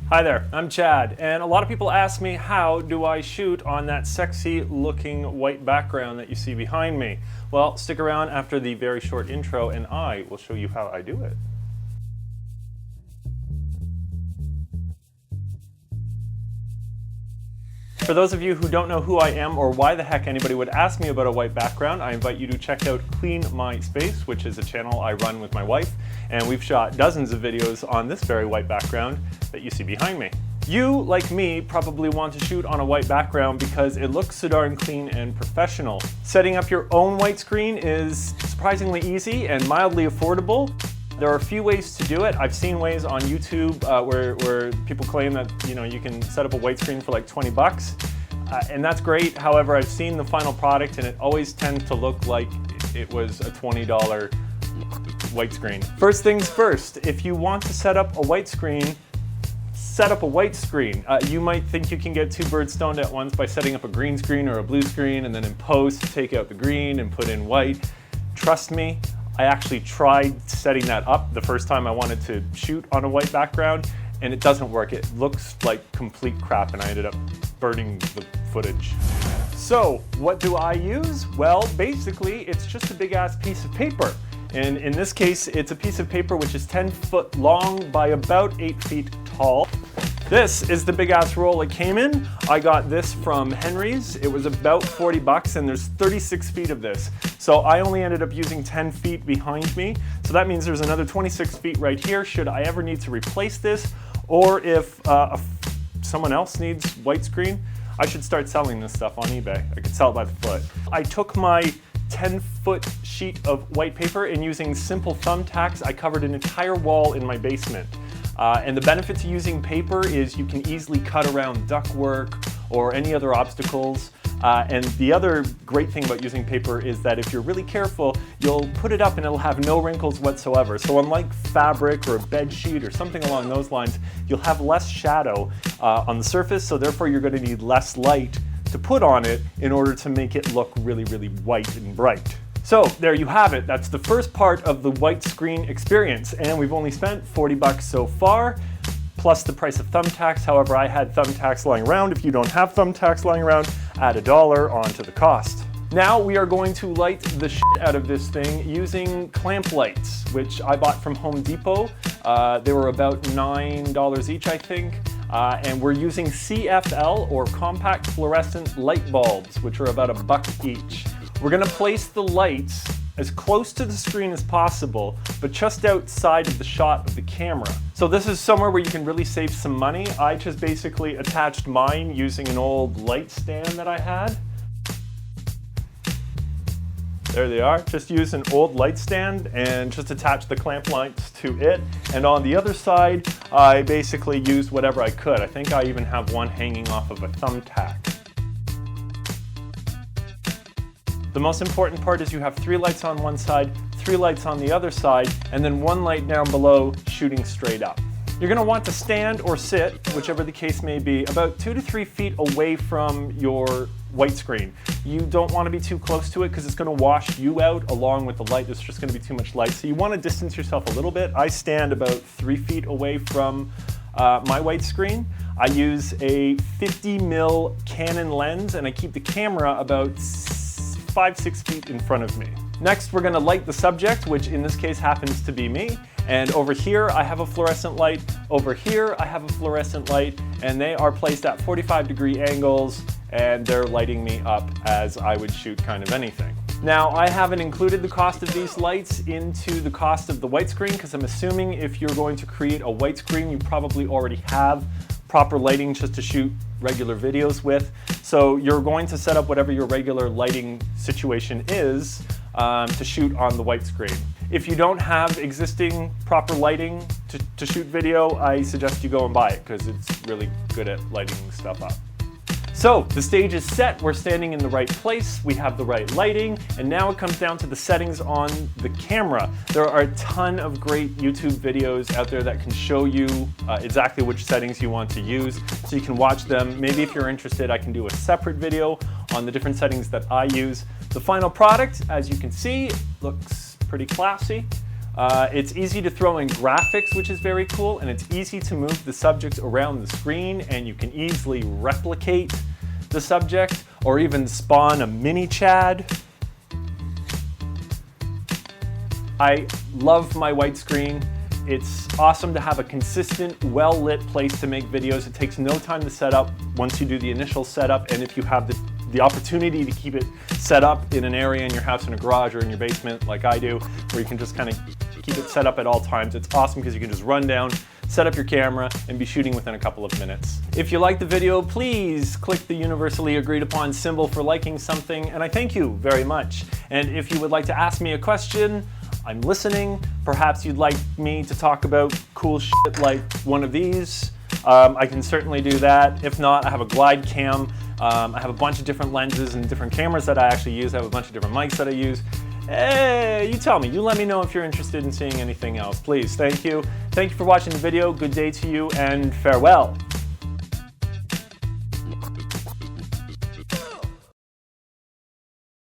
Hi there, I'm Chad, and a lot of people ask me how do I shoot on that sexy looking white background that you see behind me. Well, stick around after the very short intro and I will show you how I do it. For those of you who don't know who I am or why the heck anybody would ask me about a white background, I invite you to check out Clean My Space, which is a channel I run with my wife, and we've shot dozens of videos on this very white background that you see behind me. You, like me, probably want to shoot on a white background because it looks so darn clean and professional. Setting up your own white screen is surprisingly easy and mildly affordable. There are a few ways to do it. I've seen ways on YouTube where people claim that you can set up a white screen for like 20 bucks, and that's great. However, I've seen the final product and it always tends to look like it was a $20 white screen. First things first, if you want to set up a white screen, set up a white screen. You might think you can get two birds stoned at once by setting up a green screen or a blue screen and then in post take out the green and put in white. Trust me, I actually tried setting that up the first time I wanted to shoot on a white background and it doesn't work. It looks like complete crap and I ended up burning the footage. So what do I use? Well, basically it's just a big ass piece of paper. And in this case, it's a piece of paper which is 10 foot long by about 8 feet tall. This is the big ass roll it came in. I got this from Henry's. It was about 40 bucks and there's 36 feet of this. So I only ended up using 10 feet behind me. So that means there's another 26 feet right here should I ever need to replace this, or if someone else needs white screen, I should start selling this stuff on eBay. I could sell it by the foot. I took my 10-foot sheet of white paper and using simple thumbtacks, I covered an entire wall in my basement. And the benefit to using paper is you can easily cut around ductwork or any other obstacles. And the other great thing about using paper is that if you're really careful, you'll put it up and it'll have no wrinkles whatsoever. So unlike fabric or a bed sheet or something along those lines, you'll have less shadow on the surface, so therefore you're going to need less light to put on it in order to make it look really, really white and bright. So there you have it. That's the first part of the white screen experience, and we've only spent 40 bucks so far, plus the price of thumbtacks. However, I had thumbtacks lying around. If you don't have thumbtacks lying around, add $1 onto the cost. Now we are going to light the shit out of this thing using clamp lights, which I bought from Home Depot. They were about $9 each, I think. And we're using CFL, or compact fluorescent light bulbs, which are about $1 each. We're gonna place the lights as close to the screen as possible, but just outside of the shot of the camera. So this is somewhere where you can really save some money. I just basically attached mine using an old light stand that I had. There they are. Just use an old light stand and just attach the clamp lights to it. And on the other side, I basically used whatever I could. I think I even have one hanging off of a thumbtack. The most important part is you have 3 lights on one side, 3 lights on the other side, and then 1 light down below shooting straight up. You're going to want to stand or sit, whichever the case may be, about 2 to 3 feet away from your white screen. You don't want to be too close to it because it's going to wash you out along with the light. There's just going to be too much light. So you want to distance yourself a little bit. I stand about 3 feet away from my white screen. I use a 50mm Canon lens and I keep the camera about 5-6 feet in front of me. Next, we're going to light the subject, which in this case happens to be me. And over here, I have a fluorescent light. Over here, I have a fluorescent light, and they are placed at 45-degree angles, and they're lighting me up as I would shoot kind of anything. Now, I haven't included the cost of these lights into the cost of the white screen, because I'm assuming if you're going to create a white screen, you probably already have proper lighting just to shoot regular videos with. So you're going to set up whatever your regular lighting situation is to shoot on the white screen. If you don't have existing proper lighting to shoot video, I suggest you go and buy it because it's really good at lighting stuff up. So the stage is set, we're standing in the right place, we have the right lighting, and now it comes down to the settings on the camera. There are a ton of great YouTube videos out there that can show you exactly which settings you want to use, so you can watch them. Maybe if you're interested, I can do a separate video on the different settings that I use. The final product, as you can see, looks pretty classy. It's easy to throw in graphics, which is very cool, and it's easy to move the subject around the screen, and you can easily replicate the subject or even spawn a mini Chad. I love my white screen. It's awesome to have a consistent, well-lit place to make videos. It takes no time to set up once you do the initial setup, and if you have the opportunity to keep it set up in an area in your house, in a garage or in your basement like I do, where you can just kind of keep it set up at all times, it's awesome because you can just run down, set up your camera, and be shooting within a couple of minutes. If you liked the video, please click the universally agreed upon symbol for liking something, and I thank you very much. And if you would like to ask me a question, I'm listening. Perhaps you'd like me to talk about cool shit like one of these. I can certainly do that. If not, I have a glide cam. I have a bunch of different lenses and different cameras that I actually use. I have a bunch of different mics that I use. Hey, you tell me. You let me know if you're interested in seeing anything else. Please, thank you. Thank you for watching the video. Good day to you and farewell.